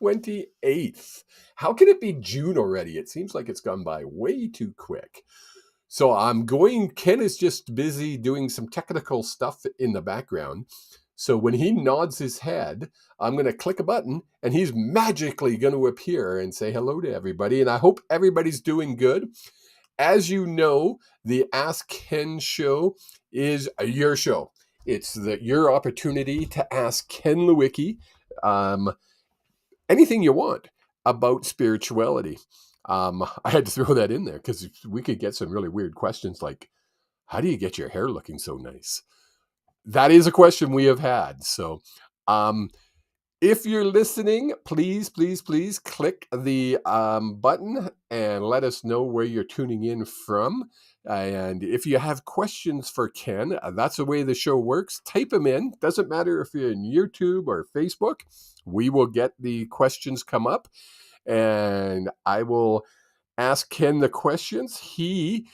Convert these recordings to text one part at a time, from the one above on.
28th. How can it be June already? It seems like it's gone by way too quick. So Ken is just busy doing some technical stuff in the background. So when he nods his head, I'm going to click a button and he's magically going to appear and say hello to everybody. And I hope everybody's doing good. As you know, the Ask Ken show is your show. It's your opportunity to ask Ken Lewicki um, anything you want about spirituality. I had to throw that in there because we could get some really weird questions like, how do you get your hair looking so nice? That is a question we have had. So, if you're listening, please, please, please click the button and let us know where you're tuning in from. And if you have questions for Ken, that's the way the show works. Type them in. Doesn't matter if you're in YouTube or Facebook. We will get the questions come up and I will ask Ken the questions. He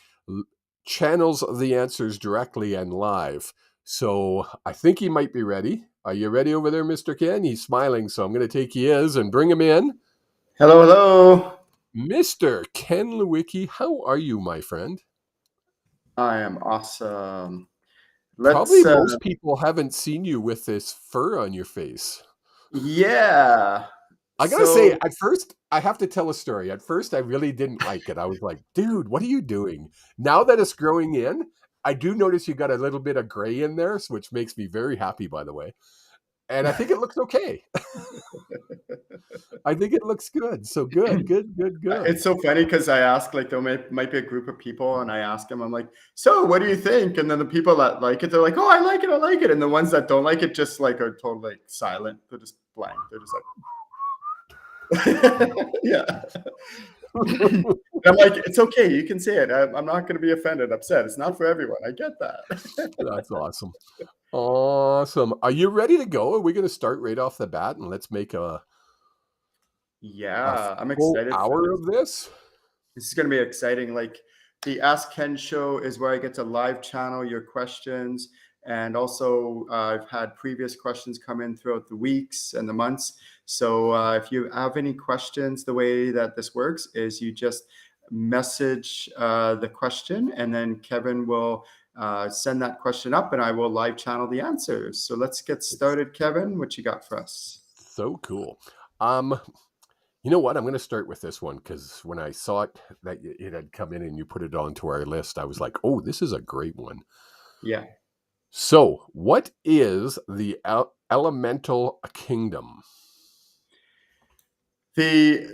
channels the answers directly and live. So I think he might be ready. Are you ready over there, Mr. Ken? He's smiling, so I'm going to take he is and bring him in. Hello, hello. Mr. Ken Lewicki, how are you, my friend? I am awesome. Probably Let's, most people haven't seen you with this fur on your face. yeah. I gotta say, So, at first, I have to tell a story. At first, I really didn't like it. I was like, dude, what are you doing? Now that it's growing in, I do notice you got a little bit of gray in there, which makes me very happy, by the way. And I think it looks okay. I think it looks good. So good, good, good, good. it's so funny because I ask, like, there might be a group of people, and I ask them, I'm like, so what do you think? And then the people that like it, they're like, oh, I like it, I like it. And the ones that don't like it just like are totally silent. They're just blank. They're just like, yeah. And I'm like, it's okay. You can say it. I'm not going to be offended, upset. It's not for everyone. I get that. That's awesome. Awesome. Are you ready to go? Are we going to start right off the bat and let's make a Yeah, I'm full excited for hour this. of this? This is going to be exciting. Like the Ask Ken show is where I get to live channel your questions. And also, I've had previous questions come in throughout the weeks and the months. So if you have any questions, the way that this works is you just message the question, and then Kevin will send that question up and I will live channel the answers. So let's get It's started, Kevin. What you got for us? so cool. Um, you know what? I'm going to start with this one because when I saw it that it had come in and you put it onto our list, I was like, "Oh, this is a great one." Yeah. So, what is the elemental kingdom?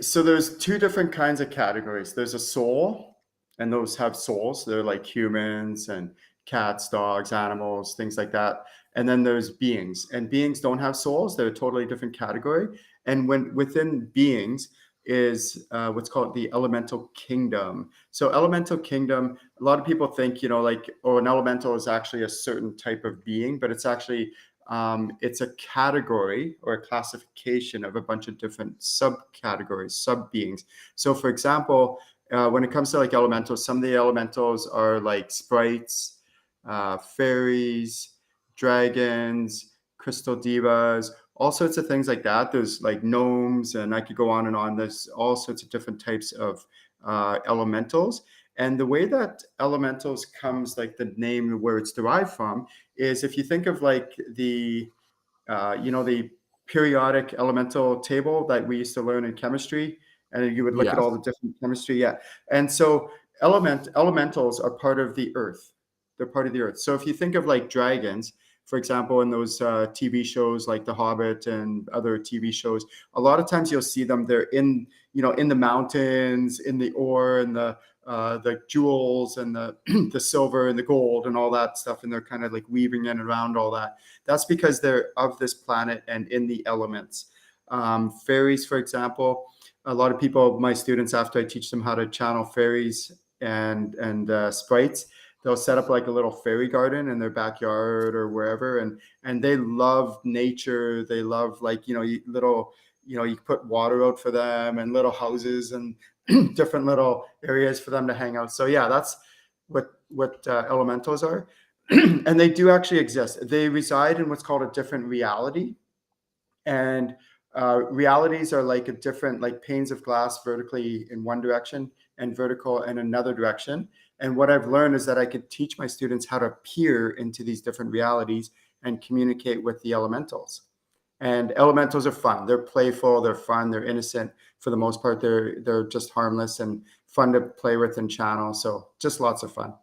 So there's two different kinds of categories. There's a soul, and those have souls. They're like humans and cats, dogs, animals, things like that. And then there's beings, and beings don't have souls. They're a totally different category. And when within beings is what's called the elemental kingdom. So elemental kingdom, a lot of people think, like, oh, an elemental is actually a certain type of being, but it's a category or a classification of a bunch of different subcategories, sub beings. So, for example, when it comes to like elementals, some of the elementals are like sprites, fairies, dragons, crystal divas, all sorts of things like that. There's like gnomes, and I could go on and on. There's all sorts of different types of elementals. And the way that elementals comes, like the name where it's derived from, is if you think of like the periodic elemental table that we used to learn in chemistry, and you would look at all Yes. the different chemistry. Yeah. And so elementals are part of the earth. They're part of the earth. So if you think of like dragons, for example, in those TV shows like The Hobbit and other TV shows, a lot of times you'll see them. They're in the mountains, in the ore, and the jewels and the the silver and the gold and all that stuff, and they're kind of like weaving in around all that. That's because they're of this planet and in the elements. Fairies, for example, a lot of people, my students, after I teach them how to channel fairies and sprites, they'll set up like a little fairy garden in their backyard or wherever, and they love nature. They love, like, little, you put water out for them and little houses and different little areas for them to hang out. So yeah, that's what elementals are. And they do actually exist. They reside in what's called a different reality. And realities are like a different, like panes of glass vertically in one direction and vertical in another direction. And what I've learned is that I could teach my students how to peer into these different realities and communicate with the elementals. And elementals are fun. They're playful. They're fun. They're innocent for the most part. They're just harmless and fun to play with and channel. So just lots of fun.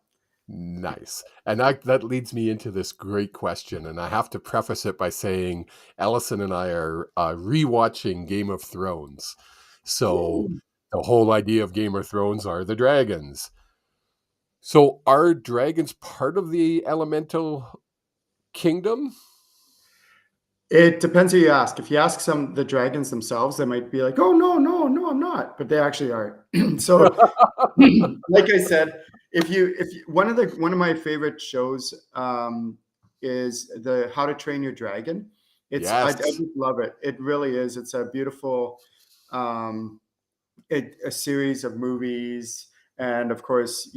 Nice. And that leads me into this great question. And I have to preface it by saying Ellison and I are rewatching Game of Thrones. So the whole idea of Game of Thrones are the dragons. So are dragons part of the elemental kingdom? It depends who you ask. If you ask the dragons themselves, they might be like, "Oh no, no, no, I'm not," but they actually are. So, like I said, if you one of my favorite shows is the How to Train Your Dragon. I Yes. just love it. It really is. It's a beautiful um, a series of movies, and of course,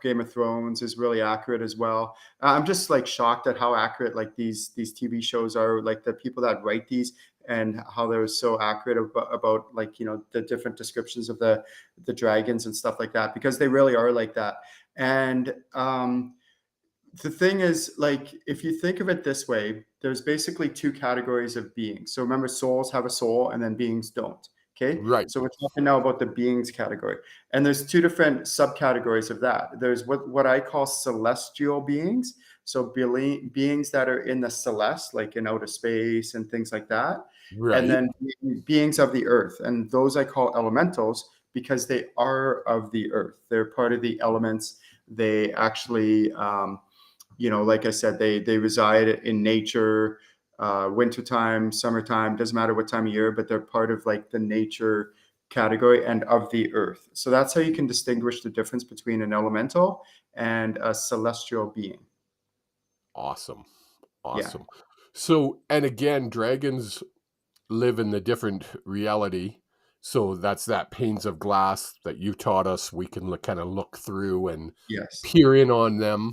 Game of Thrones is really accurate as well. I'm just like shocked at how accurate like these TV shows are, like the people that write these, and how they're so accurate about like the different descriptions of the dragons and stuff like that, because they really are like that. And the thing is, like, if you think of it this way, there's basically two categories of beings. So remember, souls have a soul and then beings don't. Okay. Right. So we're talking now about the beings category. And there's two different subcategories of that. There's what I call celestial beings. So beings that are in the celeste, like in outer space and things like that. And Right. then beings of the earth. And those I call elementals because they are of the earth. They're part of the elements. They actually, like I said, they reside in nature, wintertime, summertime, doesn't matter what time of year, but they're part of like the nature category and of the earth. So that's how you can distinguish the difference between an elemental and a celestial being. Awesome. Yeah. Awesome. So, and again, dragons live in the different reality. So that's that panes of glass that you taught us. We can kind of look through and Yes. peer in on them.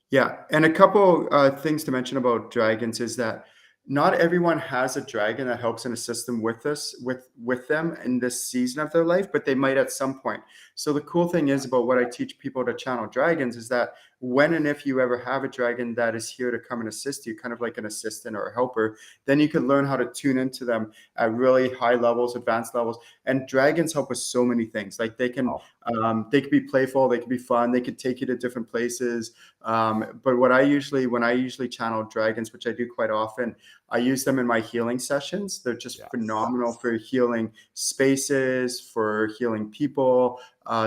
Yeah, and a couple things to mention about dragons is that not everyone has a dragon that helps and assists them with them in this season of their life, but they might at some point. So the cool thing is about what I teach people to channel dragons is that when and if you ever have a dragon that is here to come and assist you, kind of like an assistant or a helper, then you can learn how to tune into them at really high levels, advanced levels. And dragons help with so many things. Like Oh, they can be playful, they can be fun, they can take you to different places. But when I usually channel dragons, which I do quite often, I use them in my healing sessions. They're just yes. phenomenal for healing spaces, for healing people.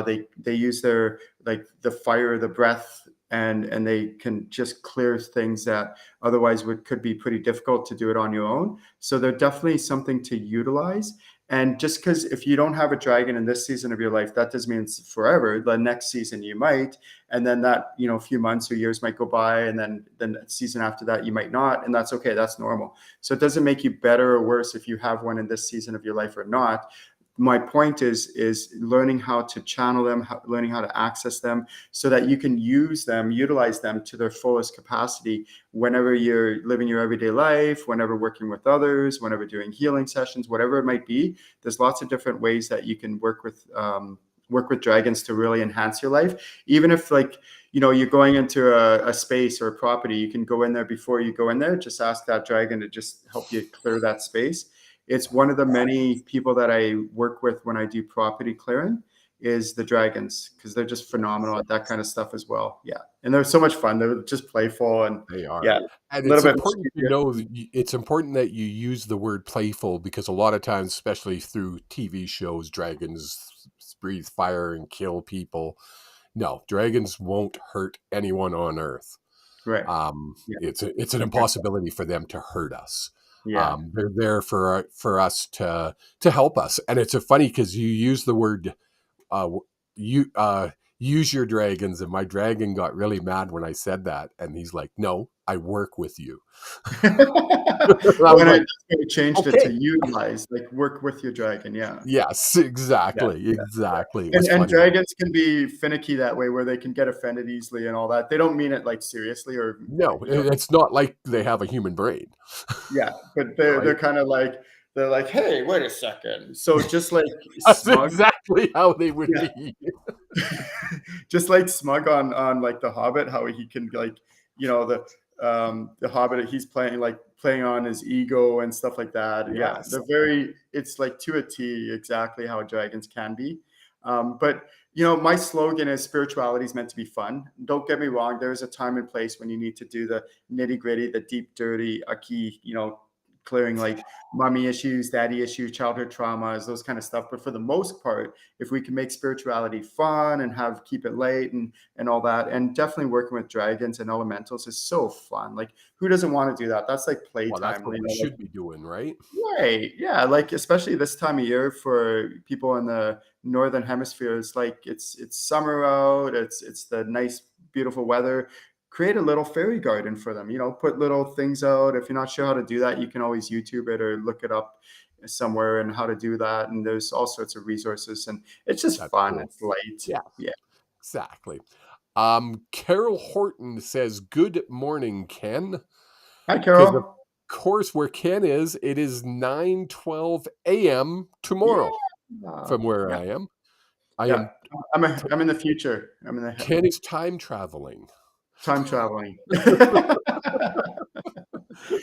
They use their like the fire, the breath, and they can just clear things that otherwise could be pretty difficult to do it on your own. So they're definitely something to utilize. And just because if you don't have a dragon in this season of your life, that doesn't mean it's forever. The next season you might, and then that a few months or years might go by, and then the season after that you might not, and that's okay. That's normal. So it doesn't make you better or worse if you have one in this season of your life or not. My point is learning how to channel them, learning how to access them, so that you can utilize them to their fullest capacity whenever you're living your everyday life, whenever working with others, whenever doing healing sessions, whatever it might be. There's lots of different ways that you can work with dragons to really enhance your life. Even if you're going into a space or a property, you can go in there before you go in there. Just ask that dragon to just help you clear that space. It's one of the many people that I work with when I do property clearing is the dragons, because they're just phenomenal at that kind of stuff as well. Yeah. And they're so much fun. They're just playful and They are. yeah, And a little it's bit important to mischievous. know that it's important that you use the word playful because a lot of times, especially through TV shows, dragons breathe fire and kill people. No, dragons won't hurt anyone on Earth. Right. Yeah. It's an impossibility for them to hurt us. Yeah. They're there for us to help us. And it's a funny because you use the word you use your dragons, and my dragon got really mad when I said that, and he's like, "No, I work with you." I was When I like, just maybe changed it to "Okay, utilize, like work with your dragon. Yeah. yes, Yeah. exactly, Yeah. exactly." It And was and funny. dragons can be finicky that way, where they can get offended easily and all that. They don't mean it like seriously or No, it's not like they have a human brain, yeah, but they're right? kind of like they're like, hey, wait a second. So just like That's Smug, exactly how they would yeah, be. just like Smug on like the Hobbit, how he can like, the Hobbit, he's playing on his ego and stuff like that. Yeah, Yes. they're very. It's like to a T exactly how dragons can be. But my slogan is spirituality is meant to be fun. Don't get me wrong. There's a time and place when you need to do the nitty gritty, the deep, dirty, key, clearing like mommy issues, daddy issues, childhood traumas, those kind of stuff. But for the most part, if we can make spirituality fun and keep it light and all that, and definitely working with dragons and elementals is so fun. Like, who doesn't want to do that? That's like Well, that's playtime, what we like, should be doing, right? right. Yeah, like especially this time of year for people in the northern hemisphere, it's like it's summer out, it's the nice, beautiful weather. Create a little fairy garden for them, put little things out. If you're not sure how to do that, you can always YouTube it or look it up somewhere and how to do that. And there's all sorts of resources and it's just That's fun. cool. It's light. Yeah, Yeah. exactly. Carol Horton says, "Good morning, Ken." Hi, Because of Carol. course, where Ken is, it is 9:12 a.m. Yeah. tomorrow from where Yeah. I am. I Yeah. am I'm in the future. I'm in the Ken is time traveling. time traveling. That's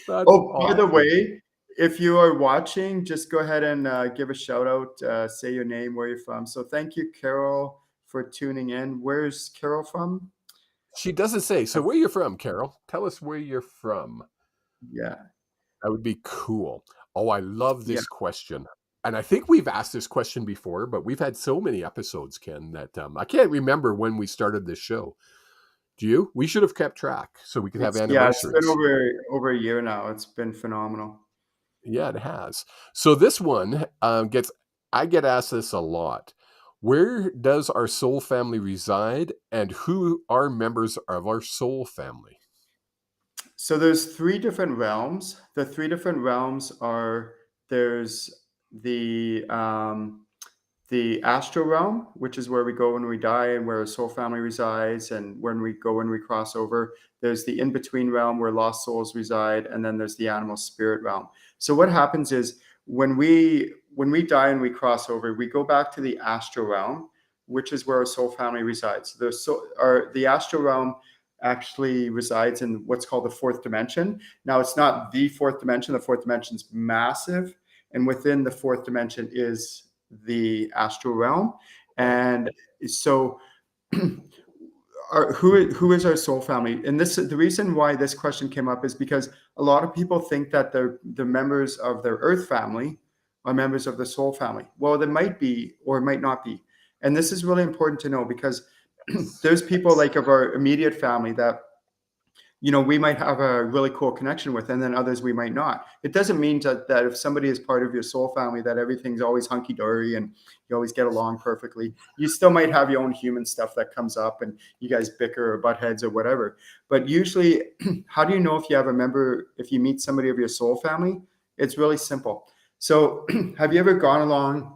Oh, by the awesome. way, if you are watching, just go ahead and give a shout out, say your name, where you're from. So thank you, Carol, for tuning in. Where's Carol from? She doesn't say. So where you from, Carol? Tell us where you're from. Yeah, That would be cool. Oh, I love yeah. this question. And I think we've asked this question before, but we've had so many episodes, Ken, that I can't remember when we started this show. Do you? We should have kept track so we could have It's been anniversaries. over a year now. It's been phenomenal. Yeah, it has. So this one I get asked this a lot. Where does our soul family reside and who are members of our soul family? So there's three different realms. The three different realms are there's the the astral realm, which is where we go when we die and where a soul family resides, and when we cross over. There's the in between realm where lost souls reside, and then there's the animal spirit realm. So what happens is when we die and we cross over, we go back to the astral realm, which is where our soul family resides. The astral realm actually resides in what's called the fourth dimension. Now, it's not the fourth dimension. The fourth dimension is massive, and within the fourth dimension is the astral realm. And so who is our soul family? And the reason why this question came up is because a lot of people think that the members of their earth family are members of the soul family. Well, they might be or might not be. And this is really important to know because there's people like of our immediate family that we might have a really cool connection with, and then others we might not. It doesn't mean that if somebody is part of your soul family, that everything's always hunky dory and you always get along perfectly. You still might have your own human stuff that comes up and you guys bicker or butt heads or whatever. But usually, how do you know if you have a member, if you meet somebody of your soul family? It's really simple. So, have you ever gone along?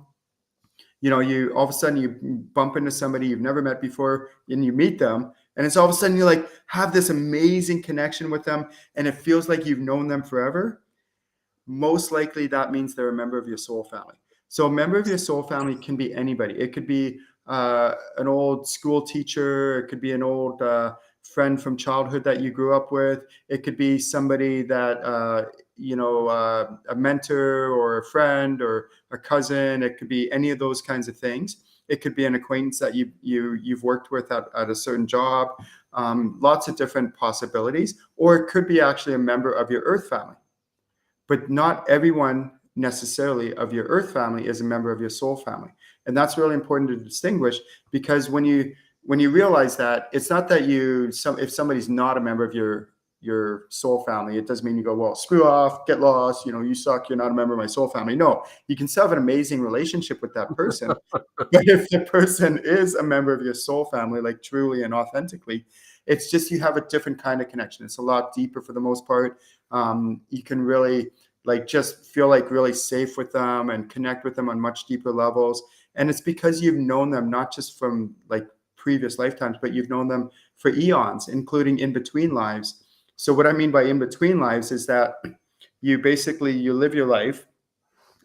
You all of a sudden you bump into somebody you've never met before and you meet them, and it's all of a sudden you like have this amazing connection with them and it feels like you've known them forever. Most likely that means they're a member of your soul family. So a member of your soul family can be anybody. It could be an old school teacher. It could be an old friend from childhood that you grew up with. It could be somebody that a mentor or a friend or a cousin. It could be any of those kinds of things. It could be an acquaintance that you've worked with at a certain job. Lots of different possibilities. Or it could be actually a member of your earth family. But not everyone necessarily of your earth family is a member of your soul family. And that's really important to distinguish, because when you realize that, it's not that if somebody's not a member of your soul family, it doesn't mean you go, well, screw off, get lost, you suck, you're not a member of my soul family. No, you can still have an amazing relationship with that person. But if the person is a member of your soul family, like truly and authentically, it's just you have a different kind of connection. It's a lot deeper for the most part. You can really just feel like really safe with them and connect with them on much deeper levels. And it's because you've known them not just from like previous lifetimes, but you've known them for eons, including in between lives. So what I mean by in between lives is that you live your life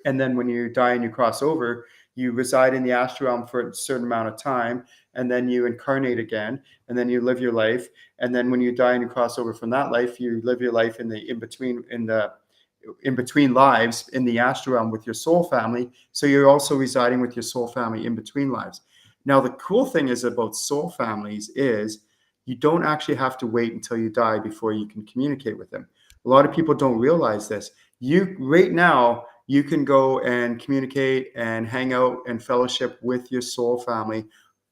And then when you die and you cross over, you reside in the astral realm for a certain amount of time, and then you incarnate again, and then you live your life. And then when you die and you cross over from that life, you live your life in the in between lives in the astral realm with your soul family. So you're also residing with your soul family in between lives. Now, the cool thing is about soul families is you don't actually have to wait until you die before you can communicate with them. A lot of people don't realize this. You right now, you can go and communicate and hang out and fellowship with your soul family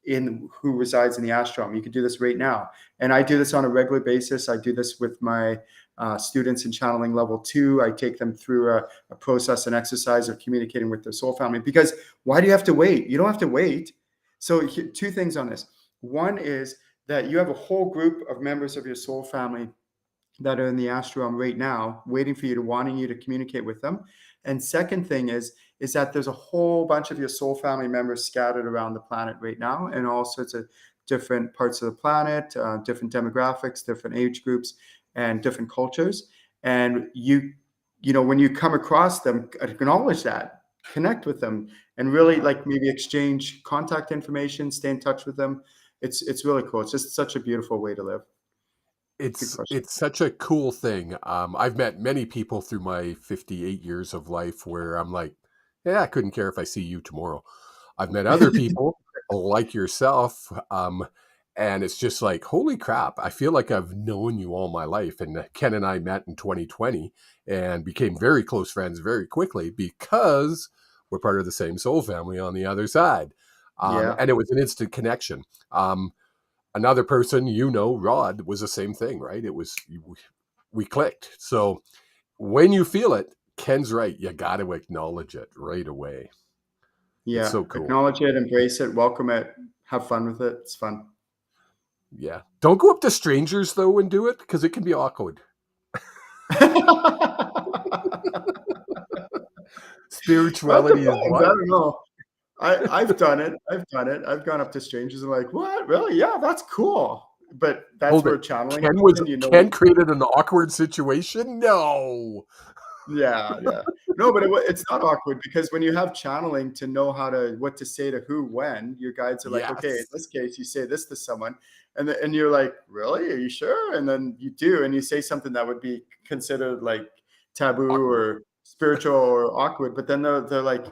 in who resides in the astral realm. You can do this right now. And I do this on a regular basis. I do this with my students in channeling level 2. I take them through a process and exercise of communicating with their soul family. Because why do you have to wait? You don't have to wait. So two things on this. One is that you have a whole group of members of your soul family that are in the astral realm right now, waiting for you, wanting you to communicate with them. And second thing is that there's a whole bunch of your soul family members scattered around the planet right now, in all sorts of different parts of the planet, different demographics, different age groups, and different cultures. And when you come across them, acknowledge that, connect with them, and really like maybe exchange contact information, stay in touch with them. It's really cool. It's just such a beautiful way to live. Good question. It's such a cool thing. I've met many people through my 58 years of life where I'm like, yeah, I couldn't care if I see you tomorrow. I've met other people like yourself, and it's just like, holy crap! I feel like I've known you all my life. And Ken and I met in 2020 and became very close friends very quickly because we're part of the same soul family on the other side, Yeah. and it was an instant connection. Another person, Rod, was the same thing, right? It was, we clicked. So when you feel it, Ken's right. You got to acknowledge it right away. It's Yeah. so cool. Acknowledge it, embrace it, welcome it, have fun with it. It's fun. Yeah. Don't go up to strangers though and do it because it can be awkward. Well, it Spirituality is depends. I what? don't know. I've done it. I've done it. I've gone up to strangers and like, what? Really? Yeah, that's cool. But that's Hold it. where channeling Ken comes was in. You know, Ken created an awkward situation? No. yeah, yeah. No, but it's not awkward because when you have channeling to know what to say to who when, your guides are like, okay, in Yes. this case, you say this to someone, and you're like, really? Are you sure? And then you do, and you say something that would be considered like taboo Awkward. or spiritual or awkward, but then they're like,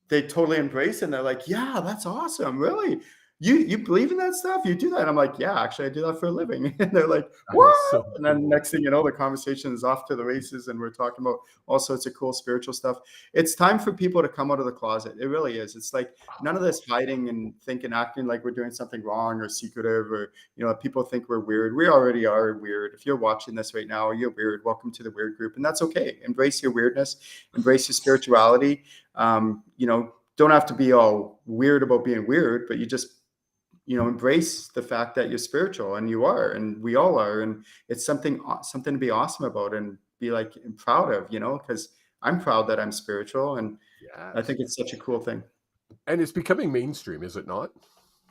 they totally embrace it and they're like, yeah, that's awesome. Really? You believe in that stuff? You do that? And I'm like, yeah, actually I do that for a living. And they're like, That what? is so And then cool. next thing you know, the conversation is off to the races and we're talking about all sorts of cool spiritual stuff. It's time for people to come out of the closet. It really is. It's like none of this hiding and thinking, acting like we're doing something wrong or secretive or, people think we're weird. We already are weird. If you're watching this right now, you're weird. Welcome to the weird group. And that's okay. Embrace your weirdness, embrace your spirituality. Don't have to be all weird about being weird, but you just, embrace the fact that you're spiritual and you are, and we all are. And it's something to be awesome about and be like and proud of, because I'm proud that I'm spiritual. And I Yes. think it's such a cool thing. And it's becoming mainstream, is it not?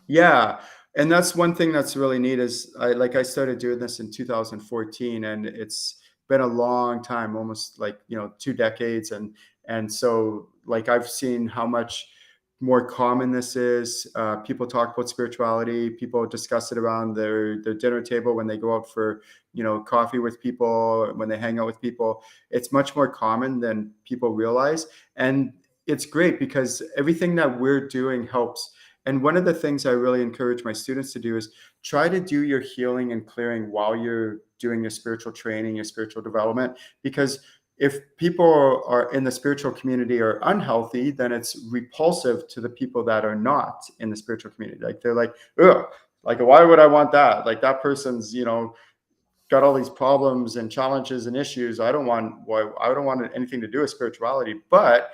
Yeah. And that's one thing that's really neat is I started doing this in 2014 and it's been a long time, almost like, 2 decades. And so like I've seen how much more common this is. People talk about spirituality. People discuss it around their dinner table when they go out for, coffee with people, when they hang out with people. It's much more common than people realize. And it's great because everything that we're doing helps. And one of the things I really encourage my students to do is try to do your healing and clearing while you're doing your spiritual training, your spiritual development. Because if people are in the spiritual community are unhealthy, then it's repulsive to the people that are not in the spiritual community. Like they're like, ugh, like why would I want that? Like that person's, got all these problems and challenges and issues. I don't want anything to do with spirituality. But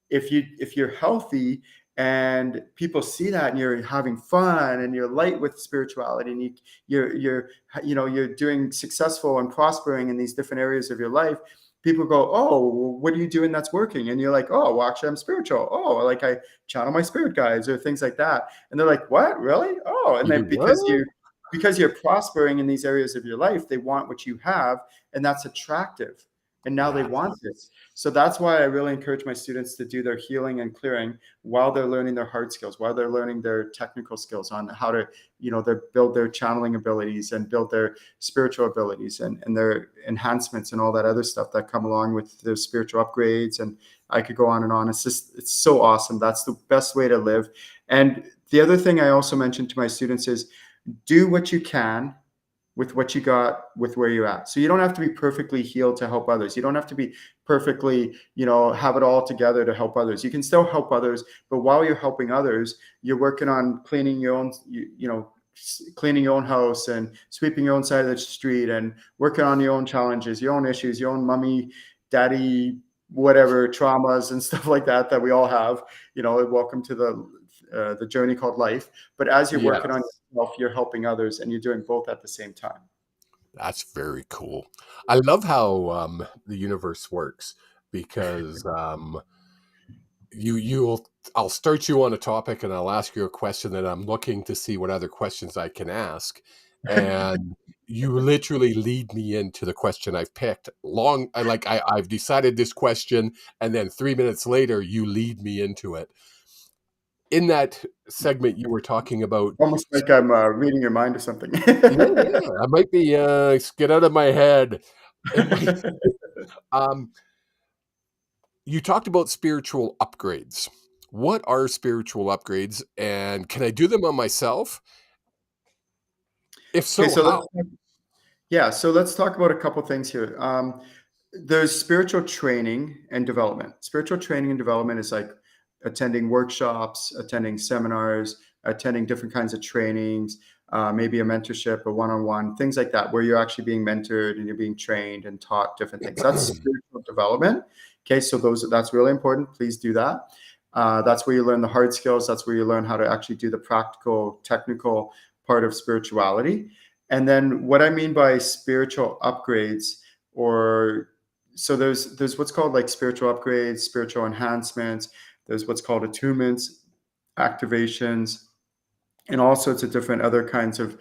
if you're healthy and people see that and you're having fun and you're light with spirituality and you're doing successful and prospering in these different areas of your life, people go, oh, what are you doing that's working? And you're like, oh, well, actually I'm spiritual. Oh, like I channel my spirit guides or things like that. And they're like, what, really? Oh, and You do then what? because you're prospering in these areas of your life, they want what you have, and that's attractive. And now they Yeah. want this. So that's why I really encourage my students to do their healing and clearing while they're learning their hard skills, while they're learning their technical skills on how to, build their channeling abilities and build their spiritual abilities and their enhancements and all that other stuff that come along with their spiritual upgrades. And I could go on and on. It's so awesome. That's the best way to live. And the other thing I also mentioned to my students is do what you can with what you got with where you're at. So you don't have to be perfectly healed to help others. You don't have to be perfectly, have it all together to help others. You can still help others, but while you're helping others, you're working on cleaning your own, cleaning your own house and sweeping your own side of the street and working on your own challenges, your own issues, your own mommy, daddy, whatever traumas and stuff like that we all have. Welcome to the journey called life. But as you're working on Yes. yourself, you're helping others, and you're doing both at the same time. That's very cool. I love how the universe works because you'll I'll start you on a topic and I'll ask you a question that I'm looking to see what other questions I can ask, and you literally lead me into the question I've picked. I've decided this question, and then 3 minutes later you lead me into it. In that segment, you were talking about. Almost like I'm reading your mind or something. Yeah, yeah, I might be, get out of my head. It might um, you talked about spiritual upgrades. What are spiritual upgrades, and can I do them on myself? If Okay, so, so how? let's talk about a couple things here. There's spiritual training and development. Spiritual training and development is like attending workshops, attending seminars, attending different kinds of trainings, maybe a mentorship, a one-on-one, things like that, where you're actually being mentored and you're being trained and taught different things. That's spiritual development. Okay, so that's really important. Please do that. That's where you learn the hard skills. That's where you learn how to actually do the practical, technical part of spirituality. And then what I mean by spiritual upgrades, or so there's what's called like spiritual upgrades, spiritual enhancements. There's what's called attunements, activations, and all sorts of different other kinds of.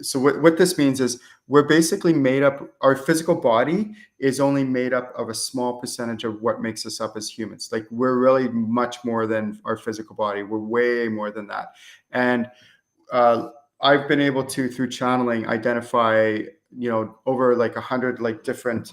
So what this means is we're basically made up. Our physical body is only made up of a small percentage of what makes us up as humans. Like we're really much more than our physical body. We're way more than that. And uh, I've been able to, through channeling, identify, over like 100 like different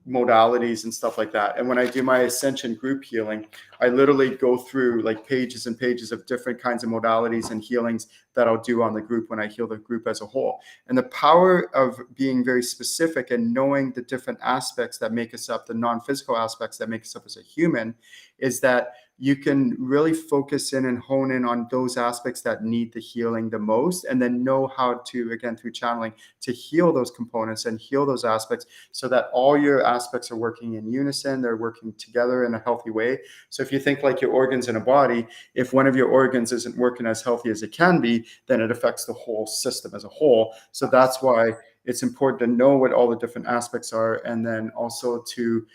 modalities and stuff like that. And when I do my ascension group healing, I literally go through like pages and pages of different kinds of modalities and healings that I'll do on the group when I heal the group as a whole. And the power of being very specific and knowing the different aspects that make us up, the non-physical aspects that make us up as a human, is that you can really focus in and hone in on those aspects that need the healing the most, and then know how to, again, through channeling, to heal those components and heal those aspects so that all your aspects are working in unison, they're working together in a healthy way. So if you think like your organs in a body, if one of your organs isn't working as healthy as it can be, then it affects the whole system as a whole. So that's why it's important to know what all the different aspects are, and then also to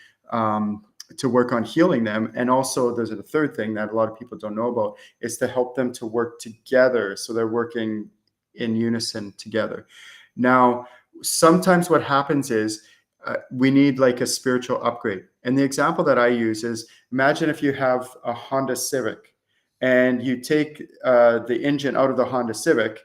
work on healing them. And also there's a third thing that a lot of people don't know about, is to help them to work together so they're working in unison together. Now, sometimes what happens is we need like a spiritual upgrade. And the example that I use is, imagine if you have a Honda Civic and you take the engine out of the Honda Civic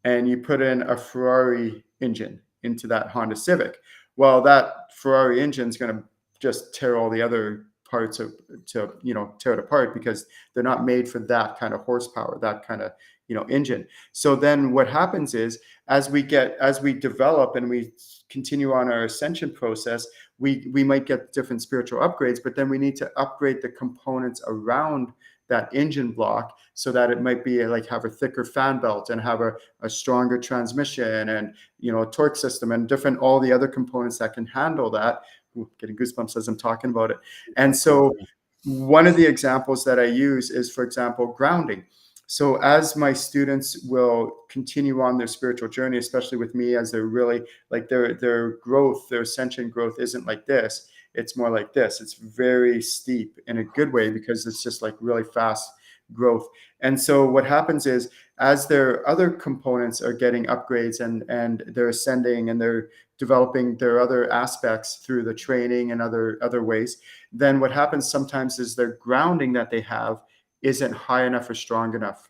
and you put in a Ferrari engine into that Honda Civic. Well, that Ferrari engine is going to just tear all the other parts to tear it apart, because they're not made for that kind of horsepower, that kind of engine. So then what happens is, as we develop and we continue on our ascension process, we might get different spiritual upgrades, but then we need to upgrade the components around that engine block so that it might be like have a thicker fan belt and have a stronger transmission and a torque system and different all the other components that can handle that. Ooh, getting goosebumps as I'm talking about it. And so one of the examples that I use is, for example, grounding. So as my students will continue on their spiritual journey, especially with me, as they're really like their growth, their ascension growth isn't like this. It's more like this. It's very steep in a good way, because it's just like really fast growth. And so what happens is, as their other components are getting upgrades and they're ascending and they're developing their other aspects through the training and other ways, then what happens sometimes is their grounding that they have isn't high enough or strong enough.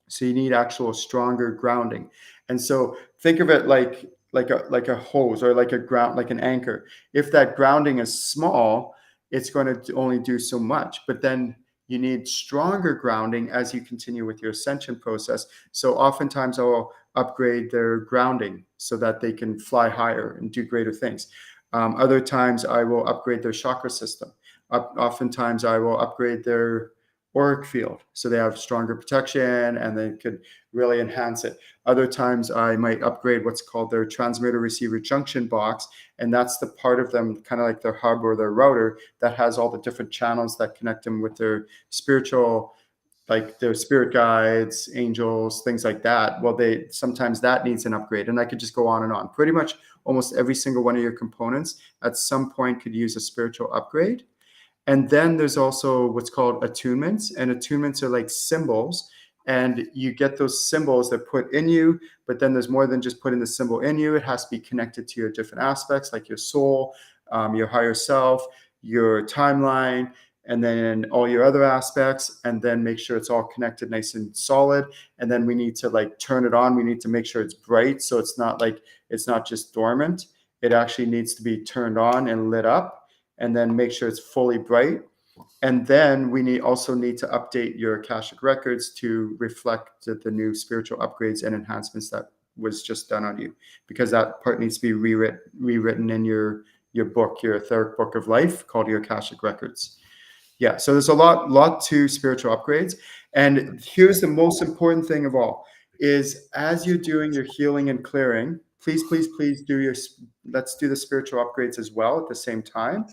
So you need actual stronger grounding. And so think of it like a hose, or like a ground, like an anchor. If that grounding is small, it's going to only do so much. But then you need stronger grounding as you continue with your ascension process. So oftentimes I'll upgrade their grounding so that they can fly higher and do greater things. Other times I will upgrade their chakra system. Oftentimes I will upgrade their auric field so they have stronger protection and they could really enhance it. Other times I might upgrade what's called their transmitter receiver junction box, and that's the part of them, kind of like their hub or their router, that has all the different channels that connect them with their spiritual, like their spirit guides, angels, things like that. Well, they sometimes that needs an upgrade, and I could just go on and on. Pretty much almost every single one of your components at some point could use a spiritual upgrade. And then there's also what's called attunements, and attunements are like symbols, and you get those symbols that put in you, but then there's more than just putting the symbol in you. It has to be connected to your different aspects, like your soul, your higher self, your timeline, and then all your other aspects, and then make sure it's all connected nice and solid. And then we need to like turn it on. We need to make sure it's bright, so it's not just dormant. It actually needs to be turned on and lit up, and then make sure it's fully bright. And then we also need to update your Akashic records to reflect the new spiritual upgrades and enhancements that was just done on you, because that part needs to be rewritten in your book, your etheric book of life, called your Akashic records. Yeah, so there's a lot to spiritual upgrades. And here's the most important thing of all, is as you're doing your healing and clearing, please let's do the spiritual upgrades as well at the same time.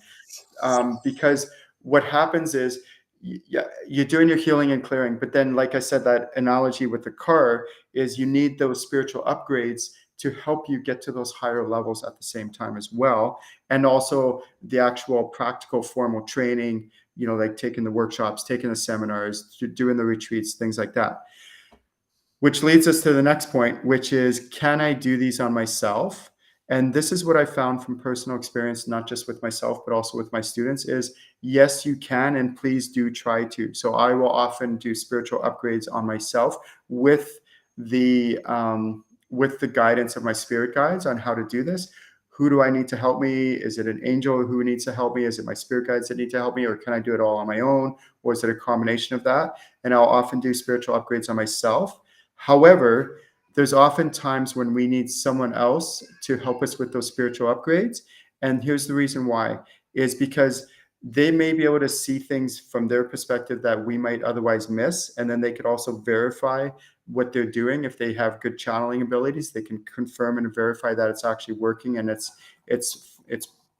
Because what happens is, you're doing your healing and clearing, but then, like I said, that analogy with the car is you need those spiritual upgrades to help you get to those higher levels at the same time as well. And also the actual practical formal training, like taking the workshops, taking the seminars, doing the retreats, things like that. Which leads us to the next point, which is, can I do these on myself? And this is what I found from personal experience, not just with myself, but also with my students, is yes, you can, and please do try to. So I will often do spiritual upgrades on myself with the guidance of my spirit guides on how to do this. Who do I need to help me? Is it an angel who needs to help me? Is it my spirit guides that need to help me? Or can I do it all on my own? Or is it a combination of that? And I'll often do spiritual upgrades on myself. However, there's often times when we need someone else to help us with those spiritual upgrades. And here's the reason why, is because they may be able to see things from their perspective that we might otherwise miss. And then they could also verify what they're doing. If they have good channeling abilities, they can confirm and verify that it's actually working and it's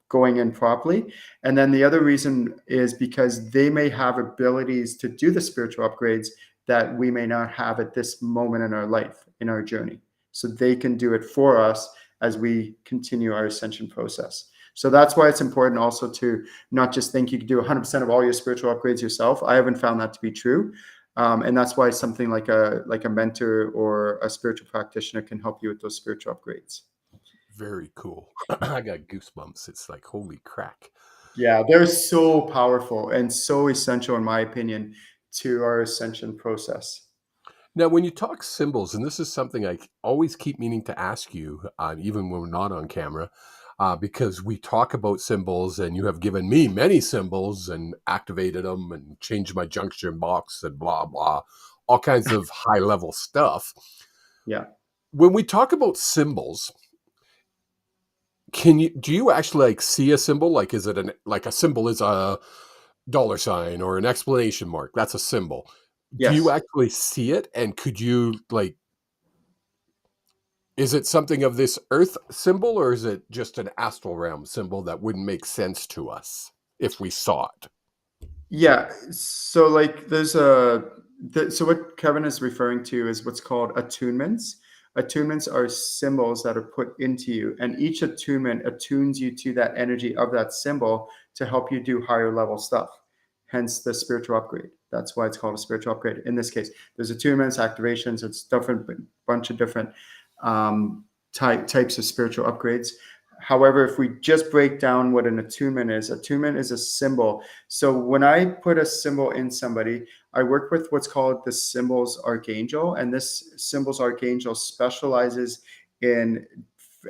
going in properly. And then the other reason is because they may have abilities to do the spiritual upgrades that we may not have at this moment in our life, in our journey. So they can do it for us as we continue our ascension process. So that's why it's important also to not just think you can do 100% of all your spiritual upgrades yourself. I haven't found that to be true. And that's why something like a mentor or a spiritual practitioner can help you with those spiritual upgrades. Very cool. I got goosebumps. It's like, holy crack. Yeah, they're so powerful and so essential, in my opinion, to our ascension process. Now, when you talk symbols, and this is something I always keep meaning to ask you, even when we're not on camera, because we talk about symbols, and you have given me many symbols and activated them and changed my junction box and blah, blah, all kinds of high level stuff. Yeah. When we talk about symbols, do you actually like see a symbol? Like, is it like a symbol is a dollar sign or an exclamation mark? That's a symbol. Do you Yes. actually see it? And could you like, is it something of this earth symbol, or is it just an astral realm symbol that wouldn't make sense to us if we saw it? Yeah. So like so what Kevin is referring to is what's called attunements. Attunements are symbols that are put into you, and each attunement attunes you to that energy of that symbol to help you do higher level stuff. hence the spiritual upgrade. That's why it's called a spiritual upgrade. In this case, there's attunements, activations. It's different, bunch of different types of spiritual upgrades. However, if we just break down what an attunement is a symbol. So when I put a symbol in somebody, I work with what's called the symbols archangel, and this symbols archangel specializes in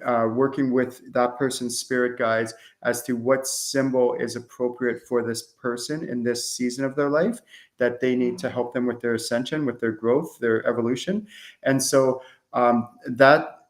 working with that person's spirit guides as to what symbol is appropriate for this person in this season of their life that they need to help them with their ascension, with their growth, their evolution. And so that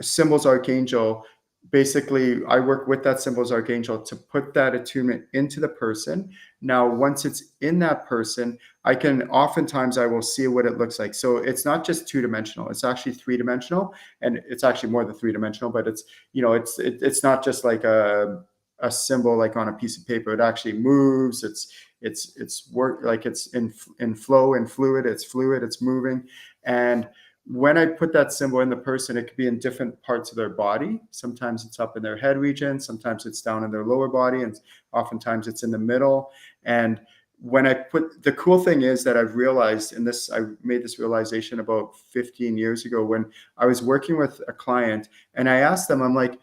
symbols archangel, basically I work with that symbols archangel to put that attunement into the person. Now once it's in that person, I will see what it looks like. So it's not just two-dimensional, it's actually three-dimensional, and it's actually more than three-dimensional, but it's not just like a symbol like on a piece of paper. It actually moves. It's work, like it's in flow and fluid. It's fluid, it's moving. And when I put that symbol in the person, it could be in different parts of their body. Sometimes it's up in their head region, sometimes it's down in their lower body, and oftentimes it's in the middle. And when I put, the cool thing is that I've realized, and I made this realization about 15 years ago when I was working with a client, and I asked them, I'm like,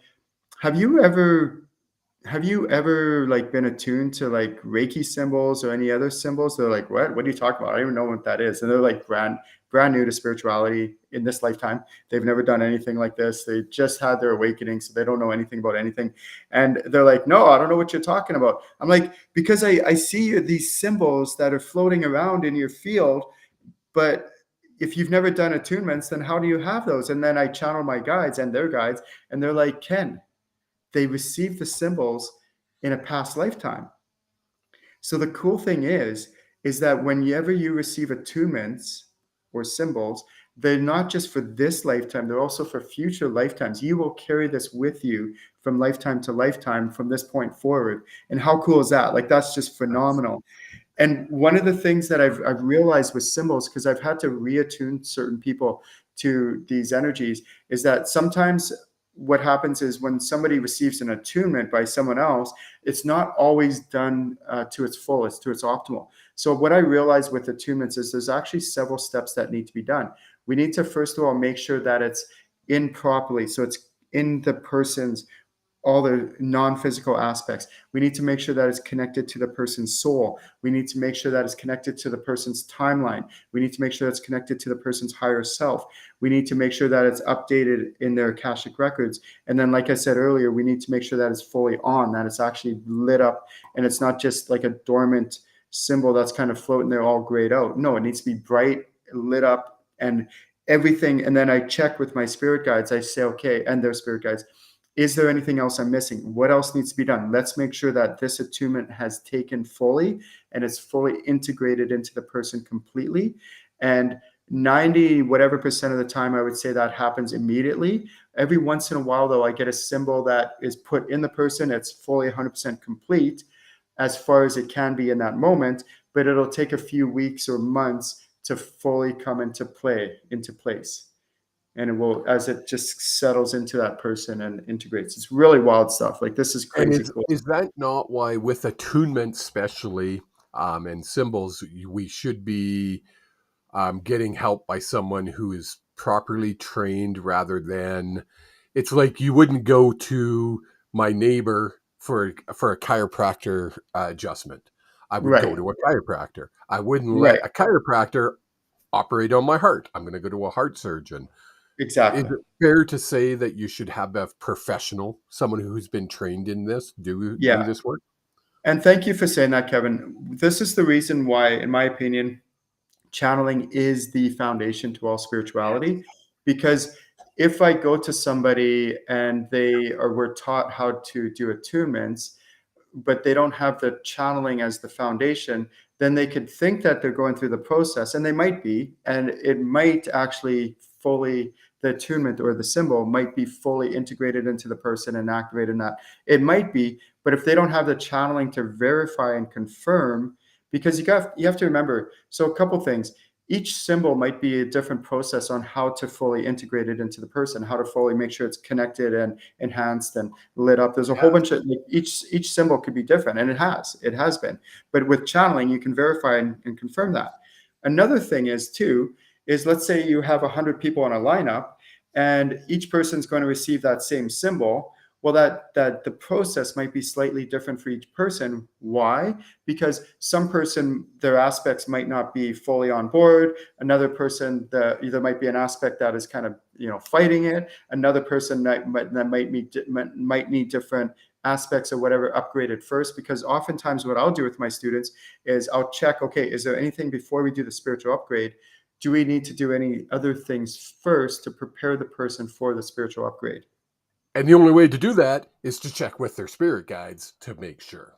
have you ever like been attuned to like Reiki symbols or any other symbols? They're like, what are you talking about? I don't even know what that is. And they're like brand new to spirituality in this lifetime. They've never done anything like this. They just had their awakening, so they don't know anything about anything. And they're like, no, I don't know what you're talking about. I'm like, because I see these symbols that are floating around in your field, but if you've never done attunements, then how do you have those? And then I channel my guides and their guides, and they're like, Ken, they received the symbols in a past lifetime. So the cool thing is that whenever you receive attunements or symbols, they're not just for this lifetime, they're also for future lifetimes. You will carry this with you from lifetime to lifetime from this point forward. And how cool is that? Like, that's just phenomenal. And one of the things that I've realized with symbols, because I've had to reattune certain people to these energies, is that sometimes what happens is when somebody receives an attunement by someone else, it's not always done to its fullest, to its optimal. So what I realized with attunements is there's actually several steps that need to be done. We need to, first of all, make sure that it's in properly. So it's in the person's, all the non-physical aspects. We need to make sure that it's connected to the person's soul. We need to make sure that it's connected to the person's timeline. We need to make sure that it's connected to the person's higher self. We need to make sure that it's updated in their Akashic records. And then, like I said earlier, we need to make sure that it's fully on, that it's actually lit up, and it's not just like a dormant symbol that's kind of floating there all grayed out. No, it needs to be bright, lit up, and everything. And then I check with my spirit guides. I say, okay, and their spirit guides, is there anything else I'm missing? What else needs to be done? Let's make sure that this attunement has taken fully and it's fully integrated into the person completely. And 90 whatever percent of the time, I would say that happens immediately. Every once in a while, though, I get a symbol that is put in the person. It's fully 100% complete as far as it can be in that moment, but it'll take a few weeks or months to fully come into place. And it will, as it just settles into that person and integrates. It's really wild stuff. Like, this is crazy And cool. is that not why, with attunement especially, and symbols, we should be getting help by someone who is properly trained, rather than, it's like you wouldn't go to my neighbor for a chiropractor adjustment. I would go Right. to a chiropractor. I wouldn't let Right. a chiropractor operate on my heart. I'm going to go to a heart surgeon. Is Exactly. it fair to say that you should have a professional, someone who's been trained in this, do Yeah. this work? And thank you for saying that, Kevin. This is the reason why, in my opinion, channeling is the foundation to all spirituality. Because if I go to somebody and were taught how to do attunements, but they don't have the channeling as the foundation, then they could think that they're going through the process, and they might be, and it might actually the attunement or the symbol might be fully integrated into the person and activated in that. It might be, but if they don't have the channeling to verify and confirm, because you have to remember, so a couple things. each symbol might be a different process on how to fully integrate it into the person, how to fully make sure it's connected and enhanced and lit up. There's a whole bunch of, like, each symbol could be different, and it has been. But with channeling, you can verify and confirm that. Another thing is too, is let's say you have 100 people in a lineup, and each person's going to receive that same symbol. Well, that the process might be slightly different for each person. Why? Because some person, their aspects might not be fully on board. Another person, there might be an aspect that is kind of, fighting it. Another person might need different aspects or whatever upgraded first. Because oftentimes what I'll do with my students is I'll check, okay, is there anything before we do the spiritual upgrade? Do we need to do any other things first to prepare the person for the spiritual upgrade? And the only way to do that is to check with their spirit guides to make sure.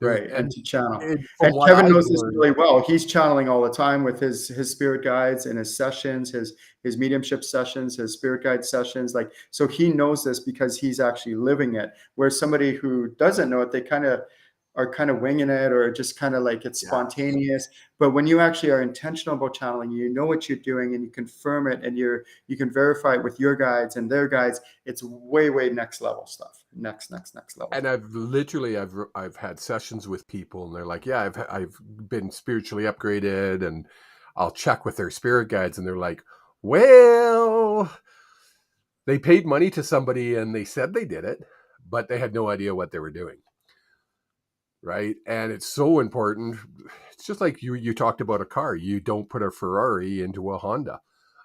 Right, and to channel. From And what Kevin I've knows this learned, really well. He's channeling all the time with his spirit guides and his sessions, his mediumship sessions, his spirit guide sessions. Like, so he knows this because he's actually living it. Where somebody who doesn't know it, they are kind of winging it, or just kind of like it's spontaneous. But when you actually are intentional about channeling, you know what you're doing, and you confirm it, and you can verify it with your guides and their guides. It's way next level stuff. Next level. And I've had sessions with people, and they're like, yeah, I've been spiritually upgraded, and I'll check with their spirit guides, and they're like, well, they paid money to somebody and they said they did it, but they had no idea what they were doing. Right. And it's so important. It's just like you talked about a car. You don't put a Ferrari into a Honda.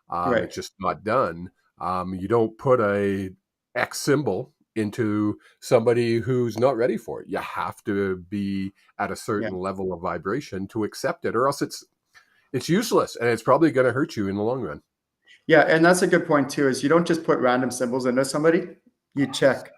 Right. It's just not done. You don't put a X symbol into somebody who's not ready for it. You have to be at a certain level of vibration to accept it, or else it's useless, and it's probably going to hurt you in the long run. Yeah, and that's a good point too, is you don't just put random symbols into somebody, you check.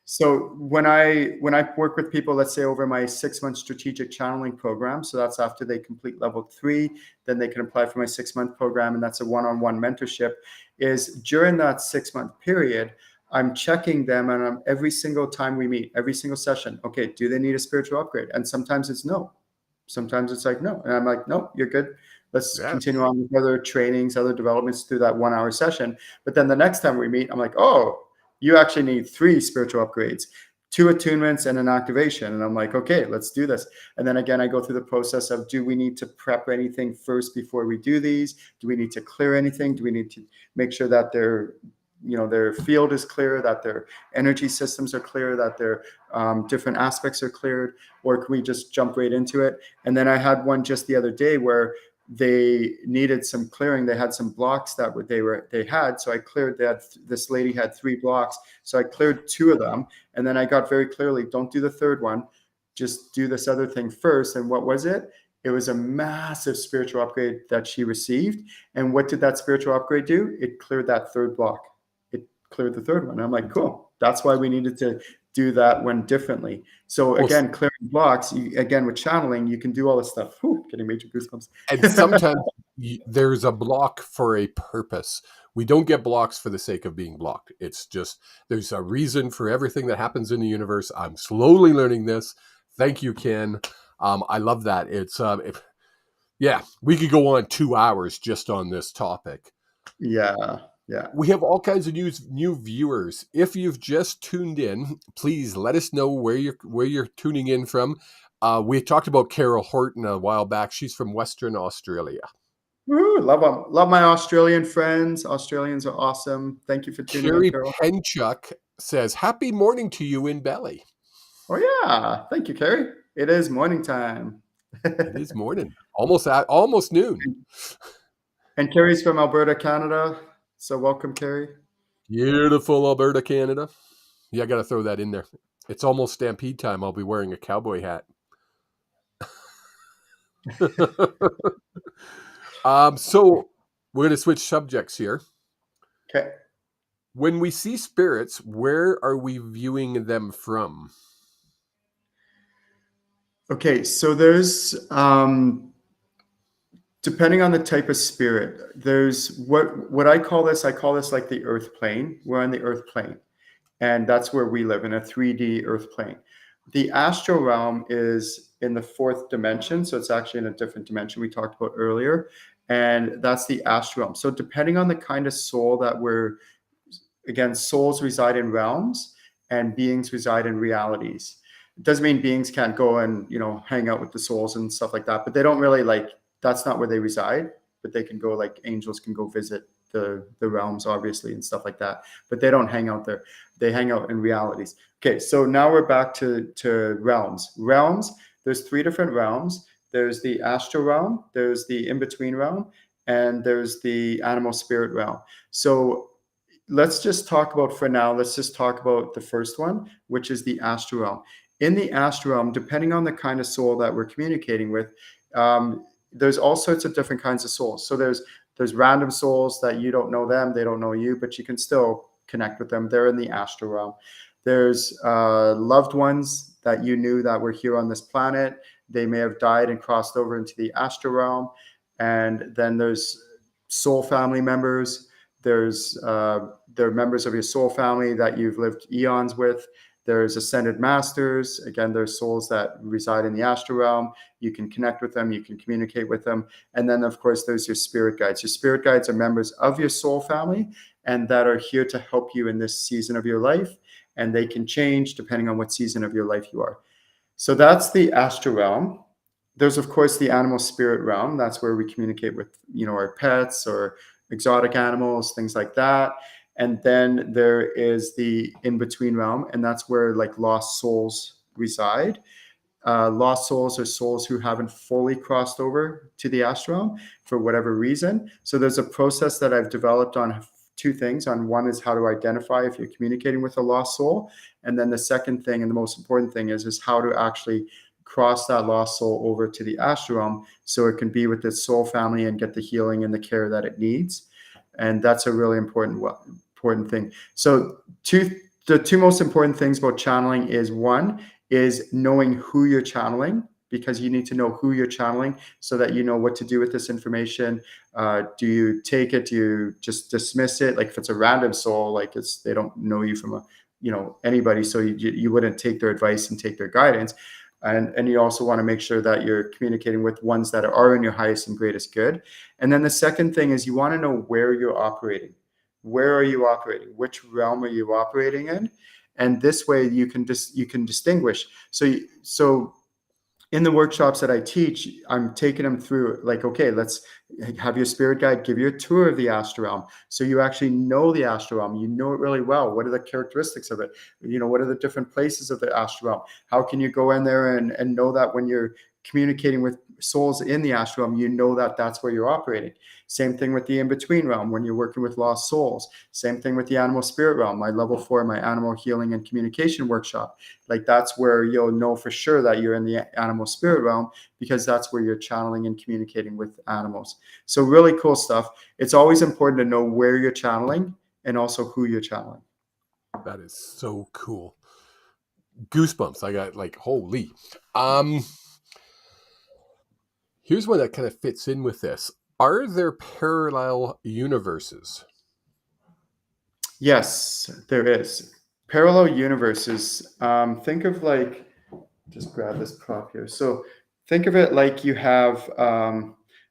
So when I work with people, let's say over my 6-month strategic channeling program, so that's after they complete level 3, then they can apply for my 6-month program, and that's a one-on-one mentorship. Is during that 6-month period, I'm checking them, and every single time we meet, every single session, okay, do they need a spiritual upgrade? And sometimes it's no. Sometimes it's like no, and I'm like, no, you're good. Let's continue on with other trainings, other developments through that 1-hour session. But then the next time we meet, I'm like, oh, you actually need 3 spiritual upgrades, 2 attunements, and an activation. And I'm like, okay, let's do this. And then again, I go through the process of, do we need to prep anything first before we do these? Do we need to clear anything? Do we need to make sure that their field is clear, that their energy systems are clear, that their different aspects are cleared, or can we just jump right into it? And then I had one just the other day where they needed some clearing. They had some blocks that they had. So I cleared that. This lady had 3 blocks. So I cleared 2 of them. And then I got very clearly, don't do the 3rd one. Just do this other thing first. And what was it? It was a massive spiritual upgrade that she received. And what did that spiritual upgrade do? It cleared that 3rd block. It cleared the 3rd one. I'm like, cool. That's why we needed to do that one differently. So again, clearing blocks, again, with channeling, you can do all this stuff. Whew, getting major goosebumps. And sometimes there's a block for a purpose. We don't get blocks for the sake of being blocked. It's just, there's a reason for everything that happens in the universe. I'm slowly learning this. Thank you, Ken. I love that. It's, we could go on 2 hours just on this topic. Yeah. We have all kinds of new viewers. If you've just tuned in, please let us know where you're tuning in from. We talked about Carol Horton a while back. She's from Western Australia. Woo, love my Australian friends. Australians are awesome. Thank you for tuning in, Carol. Penchuk says, "Happy morning to you in Belly." Oh yeah, thank you, Carrie. It is morning time. It is morning, almost noon. And Carrie's from Alberta, Canada. So welcome, Carrie. Beautiful Alberta, Canada. Yeah, I got to throw that in there. It's almost stampede time. I'll be wearing a cowboy hat. So we're going to switch subjects here. Okay. When we see spirits, where are we viewing them from? Okay, so there's depending on the type of spirit, there's what I call this like the earth plane. We're on the earth plane, and that's where we live, in a 3D earth plane. The astral realm is in the 4th dimension, so it's actually in a different dimension we talked about earlier. and that's the astral realm. So depending on the kind of soul that we're, again, souls reside in realms and beings reside in realities. It doesn't mean beings can't go and, hang out with the souls and stuff like that, but they don't really that's not where they reside, but they can go, like angels can go visit the realms, obviously, and stuff like that, but they don't hang out there. They hang out in realities. Okay, so now we're back to realms. There's 3 different realms. There's the astral realm, there's the in-between realm, and there's the animal spirit realm. So let's just talk about, for now, let's just talk about the first one, which is the astral realm. In the astral realm, depending on the kind of soul that we're communicating with, there's all sorts of different kinds of souls. So there's random souls that you don't know them, they don't know you, but you can still connect with them. They're in the astral realm. There's loved ones that you knew that were here on this planet. They may have died and crossed over into the astral realm. And then there's soul family members. There are members of your soul family that you've lived eons with. There's ascended masters. Again, there's souls that reside in the astral realm. You can connect with them. You can communicate with them. And then, of course, there's your spirit guides. Your spirit guides are members of your soul family and that are here to help you in this season of your life. And they can change depending on what season of your life you are. So that's the astral realm. There's, of course, the animal spirit realm. That's where we communicate with, our pets or exotic animals, things like that. And then there is the in-between realm, and that's where lost souls reside. Lost souls are souls who haven't fully crossed over to the astral realm for whatever reason. So there's a process that I've developed on 2 things. On one is how to identify if you're communicating with a lost soul. And then the second thing, and the most important thing, is how to actually cross that lost soul over to the astral realm so it can be with its soul family and get the healing and the care that it needs. And that's a really important thing. So the 2 most important things about channeling is, one is knowing who you're channeling, because you need to know who you're channeling so that you know what to do with this information. Do you take it? Do you just dismiss it? Like if it's a random soul, they don't know you from anybody, so you wouldn't take their advice and take their guidance. And you also want to make sure that you're communicating with ones that are in your highest and greatest good. And then the second thing is you want to know where you're operating. Where are you operating? Which realm are you operating in? And this way you can distinguish. So in the workshops that I teach, I'm taking them through okay, let's have your spirit guide give you a tour of the astral realm. So you actually know the astral realm. You know it really well. What are the characteristics of it? What are the different places of the astral realm? How can you go in there and know that when you're communicating with souls in the astral realm, you know that that's where you're operating. Same thing with the in-between realm when you're working with lost souls. Same thing with the animal spirit realm, my level 4, my animal healing and communication workshop. That's where you'll know for sure that you're in the animal spirit realm, because that's where you're channeling and communicating with animals. So really cool stuff. It's always important to know where you're channeling and also who you're channeling. That is so cool. Goosebumps. I got holy. Here's one that kind of fits in with this. Are there parallel universes? Yes, there is. Parallel universes. Think of just grab this prop here. So think of it like you have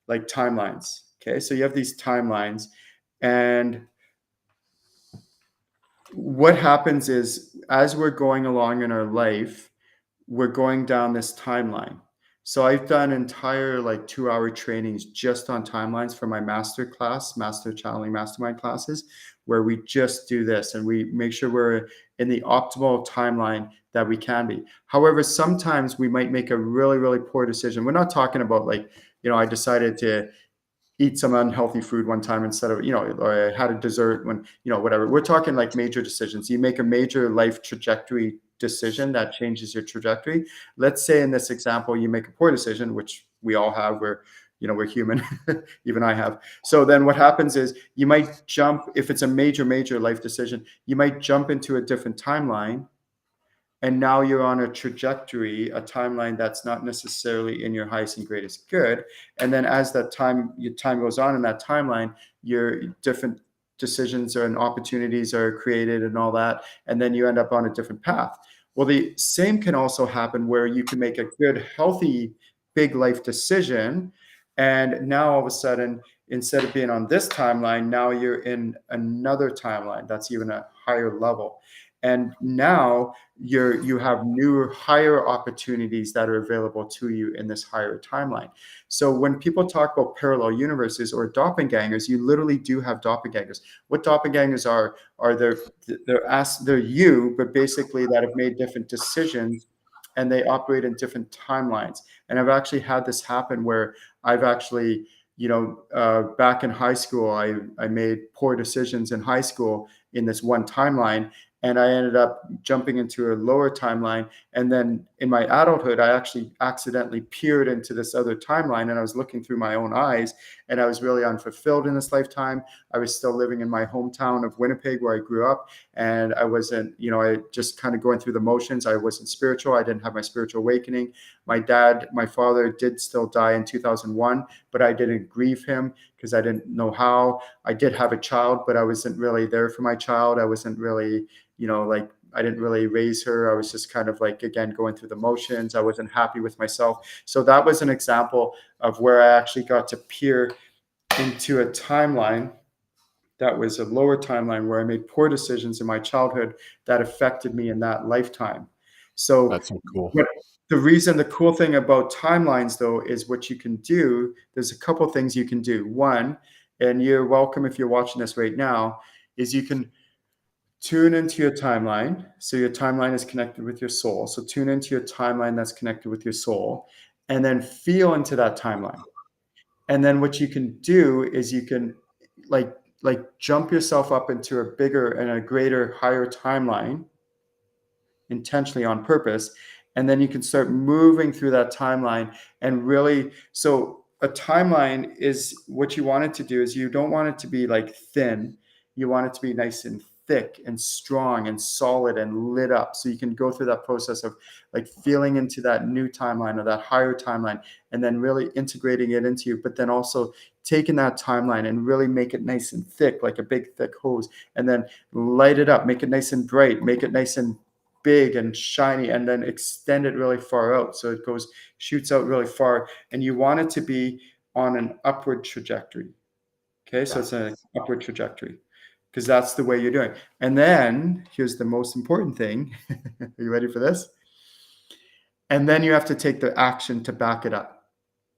timelines. Okay, so you have these timelines, and what happens is as we're going along in our life, we're going down this timeline. So I've done entire 2-hour trainings just on timelines for my master channeling mastermind classes, where we just do this and we make sure we're in the optimal timeline that we can be. However, sometimes we might make a really, really poor decision. We're not talking about I decided to eat some unhealthy food one time instead of, or I had a dessert when, whatever. We're talking major decisions. You make a major life trajectory decision that changes your trajectory. Let's say in this example, you make a poor decision, which we all have, we're human, even I have. So then what happens is you might jump, if it's a major life decision, you might jump into a different timeline. And now you're on a trajectory, a timeline that's not necessarily in your highest and greatest good. And then as your time goes on in that timeline, your different decisions and opportunities are created and all that. And then you end up on a different path. Well, the same can also happen where you can make a good, healthy, big life decision. And now all of a sudden, instead of being on this timeline, now you're in another timeline that's even a higher level. And now you have new higher opportunities that are available to you in this higher timeline. So when people talk about parallel universes or doppelgangers, you literally do have doppelgangers. What doppelgangers are they're you, but basically that have made different decisions, and they operate in different timelines. And I've actually had this happen where I've actually, back in high school, I made poor decisions in high school in this one timeline, and I ended up jumping into a lower timeline. And then in my adulthood, I actually accidentally peered into this other timeline, and I was looking through my own eyes, and I was really unfulfilled in this lifetime. I was still living in my hometown of Winnipeg, where I grew up, and I wasn't, I just kind of going through the motions. I wasn't spiritual. I didn't have my spiritual awakening. My father did still die in 2001, but I didn't grieve him because I didn't know how. I did have a child, but I wasn't really there for my child. I wasn't really, like, I didn't really raise her. I was just kind of like, again, going through the motions. I wasn't happy with myself. So that was an example of where I actually got to peer into a timeline that was a lower timeline where I made poor decisions in my childhood that affected me in that lifetime. So That's so cool. what the cool thing about timelines, though, is what you can do. There's a couple things you can do. One, and you're welcome if you're watching this right now, is you can tune into your timeline. So your timeline is connected with your soul. So tune into your timeline that's connected with your soul, and then feel into that timeline. And then what you can do is you can like jump yourself up into a bigger and a greater, higher timeline intentionally on purpose. And then you can start moving through that timeline and really, so a timeline is what you want it to do is you don't want it to be like thin. You want it to be nice and thick and strong and solid and lit up. So you can go through that process of like feeling into that new timeline or that higher timeline and then really integrating it into you, but then also taking that timeline and really make it nice and thick, like a big thick hose, and then light it up, make it nice and bright, make it nice and big and shiny, and then extend it really far out. So it shoots out really far, and you want it to be on an upward trajectory. Okay, so it's an upward trajectory because that's the way you're doing. And then here's the most important thing. Are you ready for this? And then you have to take the action to back it up.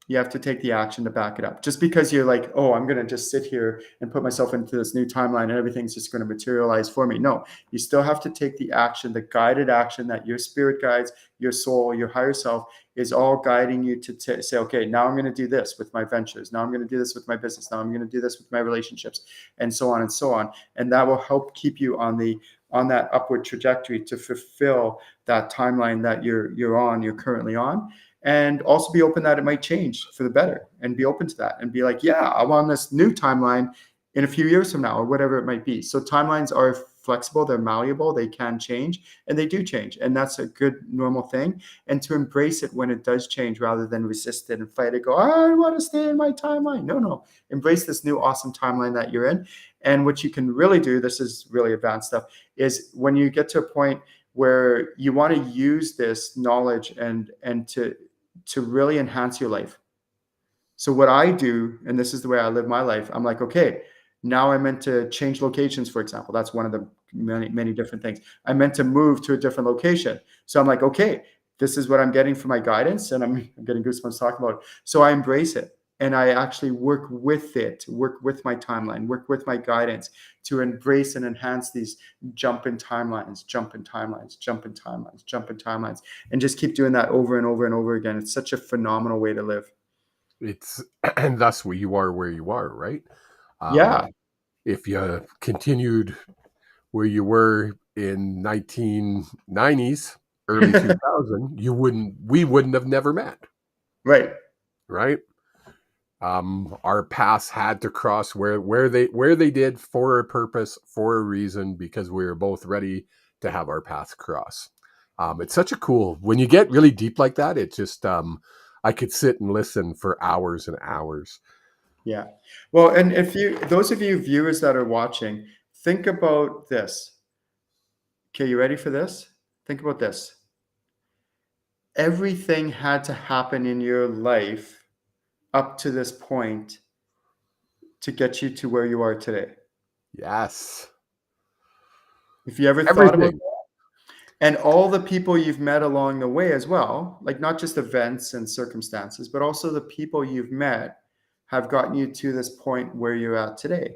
You have to take the action to back it up. Just because you're like, oh, I'm going to just sit here and put myself into this new timeline and everything's just going to materialize for me. No, you still have to take the action, the guided action that your spirit guides, your soul, your higher self is all guiding you to say, okay, now I'm going to do this with my ventures. Now I'm going to do this with my business. Now I'm going to do this with my relationships, and so on and so on. And that will help keep you on that upward trajectory to fulfill that timeline that you're currently on. And also be open that it might change for the better, and be open to that and be like, yeah, I'm on this new timeline in a few years from now or whatever it might be. So timelines are flexible, they're malleable, they can change, and they do change. And that's a good normal thing. And to embrace it when it does change rather than resist it and fight it, go, I want to stay in my timeline. No, embrace this new awesome timeline that you're in. And what you can really do, this is really advanced stuff, is when you get to a point where you want to use this knowledge and to really enhance your life. So what I do, and this is the way I live my life, I'm like, okay, now I'm meant to change locations, for example. That's one of the many, many different things. I'm meant to move to a different location. So I'm like, okay, this is what I'm getting for my guidance, and I'm getting goosebumps talking about it. So I embrace it. And I actually work with it, work with my timeline, work with my guidance to embrace and enhance these jump in timelines, and just keep doing that over and over and over again. It's such a phenomenal way to live. It's and thus you are where you are, right? Yeah, If you continued where you were in 1990s, early 2000, we wouldn't have never met, right. right? Our paths had to cross where they did for a purpose, for a reason, because we were both ready to have our paths cross. It's such a cool when you get really deep like that. It just I could sit and listen for hours and hours. Yeah. Well, and those of you viewers that are watching, think about this. Okay, you ready for this? Think about this. Everything had to happen in your life up to this point to get you to where you are today? Yes. If you ever thought about Everything. that, and all the people you've met along the way as well, like not just events and circumstances, but also the people you've met have gotten you to this point where you're at today.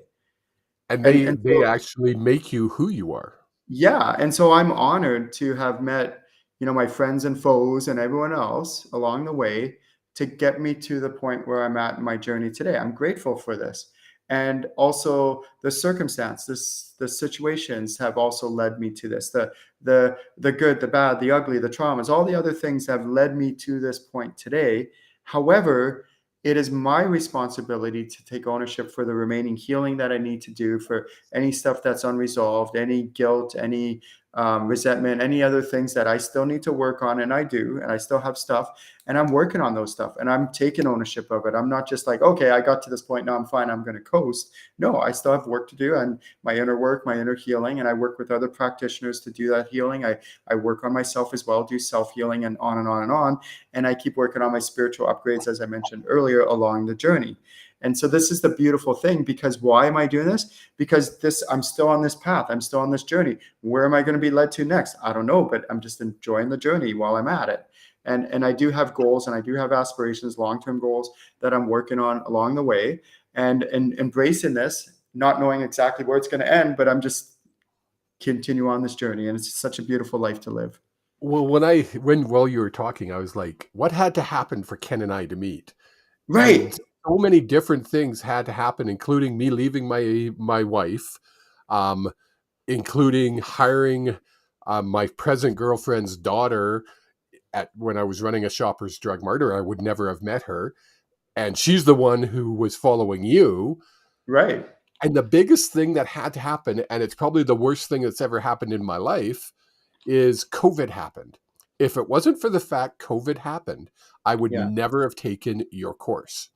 And And they so actually make you who you are. yeah, and so I'm honored to have met, my friends and foes and everyone else along the way to get me to the point where I'm at in my journey today. I'm grateful for this. And also the circumstances, the situations have also led me to this. The good, the bad, the ugly, the traumas, all the other things have led me to this point today. However, it is my responsibility to take ownership for the remaining healing that I need to do, for any stuff that's unresolved, any guilt, any resentment, any other things that I still need to work on. And I do, and I still have stuff, and I'm working on those stuff, and I'm taking ownership of it. I'm not just like, okay, I got to this point, now I'm fine, I'm going to coast. No, I still have work to do, and my inner work, my inner healing, and I work with other practitioners to do that healing. I work on myself as well, do self-healing, and on and on and on. And I keep working on my spiritual upgrades, as I mentioned earlier, along the journey. And so this is the beautiful thing, because why am I doing this? Because I'm still on this path. I'm still on this journey. Where am I going to be led to next? I don't know, but I'm just enjoying the journey while I'm at it. And I do have goals, and I do have aspirations, long-term goals that I'm working on along the way, and embracing this, not knowing exactly where it's going to end, but I'm just continue on this journey. And it's such a beautiful life to live. Well, while you were talking, I was like, what had to happen for Ken and I to meet? And Right. so many different things had to happen, including me leaving my wife, um, including hiring my present girlfriend's daughter at when I was running a Shoppers Drug Mart. I would never have met her, and she's the one who was following you. Right. And the biggest thing that had to happen, and it's probably the worst thing that's ever happened in my life, is COVID happened. If it wasn't for the fact COVID happened, I would Yeah. never have taken your course.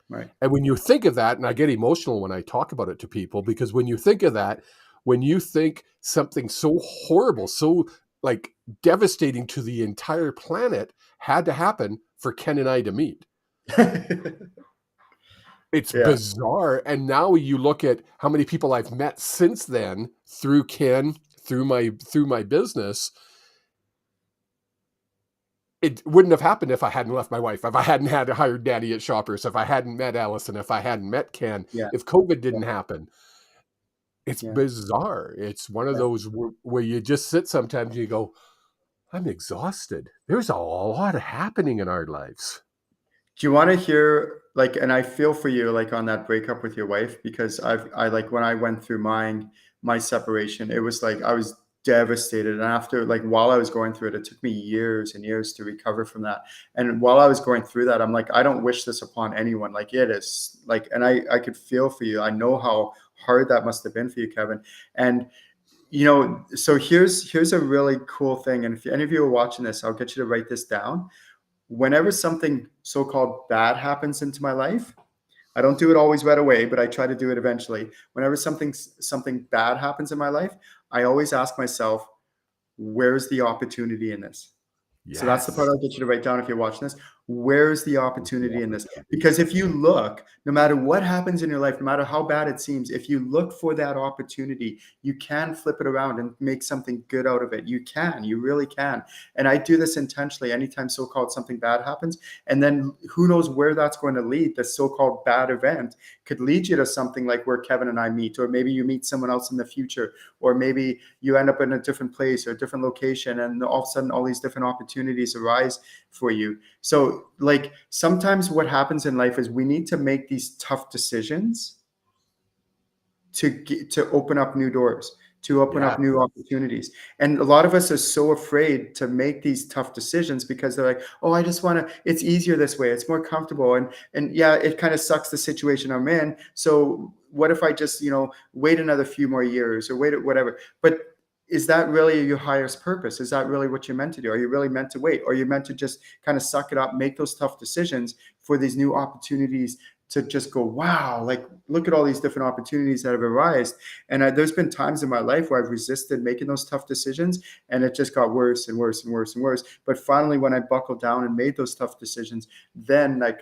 Right. And when you think of that, and I get emotional when I talk about it to people, because when you think of that, when you think something so horrible, so like devastating to the entire planet had to happen for Ken and I to meet. It's Yeah. bizarre. And now you look at how many people I've met since then through Ken, through my business. It wouldn't have happened if I hadn't left my wife, if I hadn't had to hire Daddy at Shoppers, if I hadn't met Allison, if I hadn't met Ken, Yeah. if COVID Yeah. didn't happen. It's Yeah. bizarre. It's one of Yeah. those where you just sit sometimes and you go, I'm exhausted. There's a lot happening in our lives. Do you want to hear, like, and I feel for you, like, on that breakup with your wife, because I like, when I went through my separation, it was like I was devastated. And after, like, while I was going through it, it took me years and years to recover from that. And while I was going through that, I'm like, I don't wish this upon anyone. Like, it is like, and I could feel for you. I know how hard that must have been for you, Kevin. And so here's a really cool thing. And if any of you are watching this, I'll get you to write this down. Whenever something so-called bad happens into my life, I don't do it always right away, but I try to do it eventually. Whenever something bad happens in my life, I always ask myself, where's the opportunity in this? So that's the part Yes. I'll get you to write down if you're watching this. Where's the opportunity in this? Opportunity. Because if you look, no matter what happens in your life, no matter how bad it seems, if you look for that opportunity, you can flip it around and make something good out of it. You really can. And I do this intentionally anytime so-called something bad happens. And then who knows where that's going to lead. The so-called bad event could lead you to something like where Kevin and I meet, or maybe you meet someone else in the future, or maybe you end up in a different place or a different location, and all of a sudden all these different opportunities arise for you. So, like, sometimes what happens in life is we need to make these tough decisions to open up new doors, to open Yeah. up new opportunities. And a lot of us are so afraid to make these tough decisions because they're like, oh, I just want to, it's easier this way, it's more comfortable. And yeah, it kind of sucks the situation I'm in. So what if I just, wait another few more years, or wait, whatever. But is that really your highest purpose? Is that really what you're meant to do? Are you really meant to wait? Or are you meant to just kind of suck it up, make those tough decisions for these new opportunities to just go, wow, like, look at all these different opportunities that have arisen. And there's been times in my life where I've resisted making those tough decisions, and it just got worse and worse and worse and worse. But finally, when I buckled down and made those tough decisions, then, like,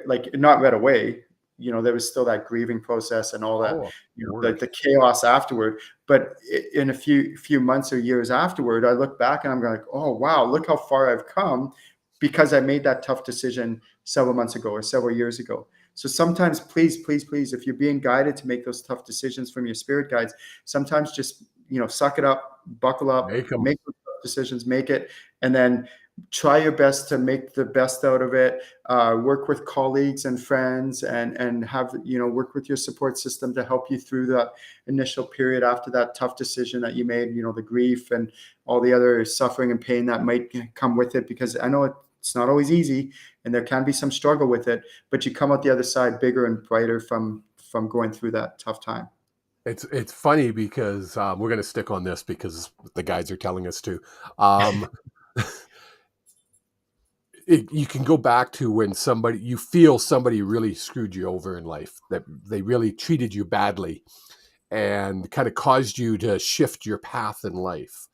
like not right away. There was still that grieving process and all that, Oh, of like course. the chaos afterward. But in a few months or years afterward, I look back and I'm like, oh wow, look how far I've come because I made that tough decision several months ago or several years ago. So sometimes, please, please, please, if you're being guided to make those tough decisions from your spirit guides, sometimes just suck it up, buckle up, Make them. make those tough decisions, make it, and then try your best to make the best out of it. Work with colleagues and friends, and have work with your support system to help you through that initial period after that tough decision that you made. The grief and all the other suffering and pain that might come with it, because I know it's not always easy and there can be some struggle with it, but you come out the other side bigger and brighter from going through that tough time. It's funny because we're going to stick on this because the guys are telling us to. Um, you can go back to when you feel somebody really screwed you over in life, that they really treated you badly and kind of caused you to shift your path in life.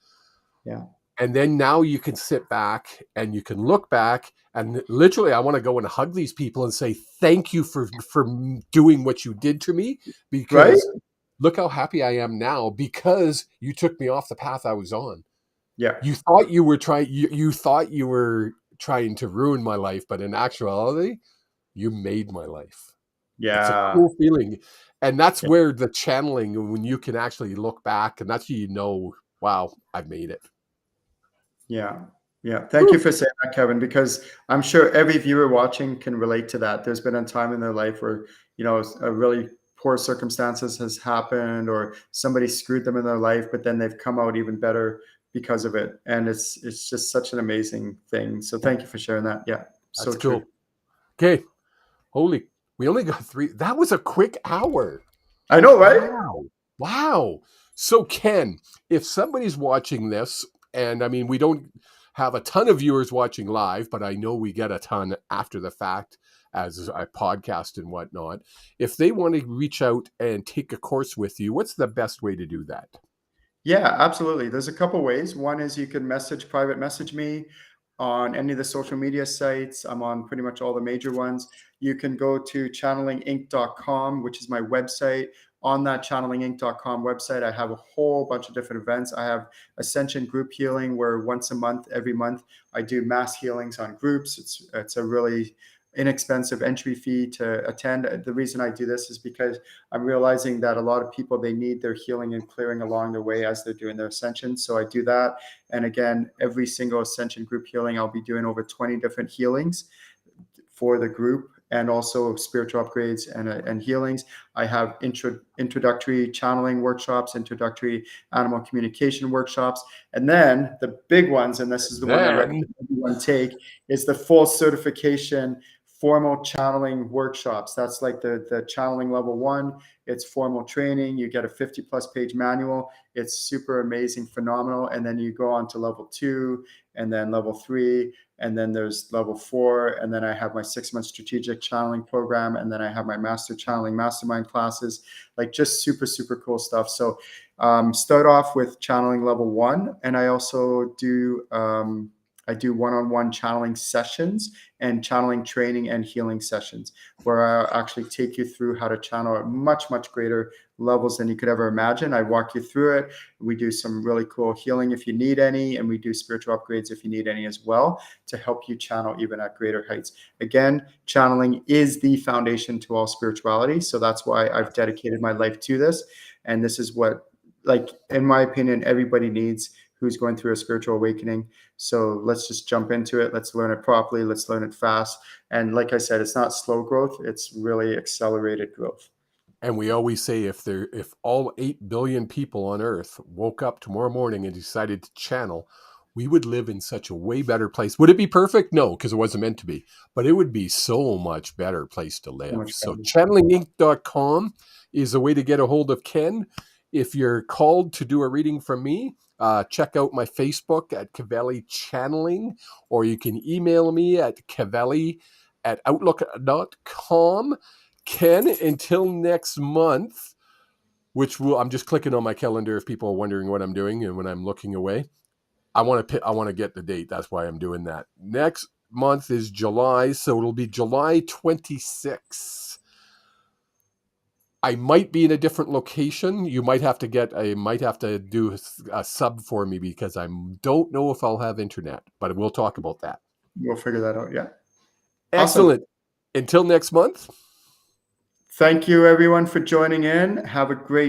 Yeah. And then now you can sit back and you can look back and literally, I want to go and hug these people and say, thank you for doing what you did to me, Right. because look how happy I am now because you took me off the path I was on. Yeah. You thought you were you thought you were trying to ruin my life, but in actuality, you made my life. It's a Yeah. cool feeling. And that's Yeah. where the channeling, when you can actually look back, and that's how wow, I've made it. Yeah. Yeah. Thank you Whew. for saying that, Kevin, because I'm sure every viewer watching can relate to that. There's been a time in their life where, a really poor circumstances has happened, or somebody screwed them in their life, but then they've come out even better because of it. And it's just such an amazing thing. So thank you for sharing that. Yeah. So That's true. cool. Okay. Holy, we only got 3. That was a quick hour. I know, right? Wow. Wow. So, Ken, if somebody's watching this, and I mean, we don't have a ton of viewers watching live, but I know we get a ton after the fact as a podcast and whatnot. If they want to reach out and take a course with you, what's the best way to do that? Yeah, absolutely. There's a couple ways. One is you can private message me on any of the social media sites. I'm on pretty much all the major ones. You can go to channelinginc.com, which is my website. On that channelinginc.com website, I have a whole bunch of different events. I have Ascension Group Healing, where once a month, every month, I do mass healings on groups. It's a really inexpensive entry fee to attend. The reason I do this is because I'm realizing that a lot of people, they need their healing and clearing along the way as they're doing their ascension. So I do that. And again, every single ascension group healing, I'll be doing over 20 different healings for the group, and also spiritual upgrades and healings. I have introductory channeling workshops, introductory animal communication workshops. And then the big ones, and this is And the one I then, recommend everyone take, is the full certification formal channeling workshops. That's like the channeling level 1. It's formal training. You get a 50+ page manual. It's super amazing, phenomenal. And then you go on to level 2, and then level 3, and then there's level 4. And then I have my 6-month strategic channeling program. And then I have my master channeling mastermind classes, like just super, super cool stuff. So start off with channeling level 1. And I also do, I do one-on-one channeling sessions and channeling training and healing sessions, where I actually take you through how to channel at much, much greater levels than you could ever imagine. I walk you through it. We do some really cool healing if you need any, and we do spiritual upgrades if you need any as well, to help you channel even at greater heights. Again, channeling is the foundation to all spirituality. So that's why I've dedicated my life to this. And this is what, like, in my opinion, everybody needs who's going through a spiritual awakening. So let's just jump into it. Let's learn it properly. Let's learn it fast. And like I said, it's not slow growth. It's really accelerated growth. and we always say, if all 8 billion people on Earth woke up tomorrow morning and decided to channel, we would live in such a way better place. Would it be perfect? No, because it wasn't meant to be. But it would be so much better place to So live. much So better. channelinginc.com is a way to get a hold of Ken. If you're called to do a reading from me, check out my Facebook at Cavelli Channeling, or you can email me at cavelli@outlook.com. Ken, until next month, I'm just clicking on my calendar if people are wondering what I'm doing and when I'm looking away. I want to get the date. That's why I'm doing that. Next month is July, so it'll be July 26th. I might be in a different location. You might have to do a sub for me because I don't know if I'll have internet, but we'll talk about that. We'll figure that out. Yeah. Excellent. Awesome. Until next month. Thank you, everyone, for joining in. Have a great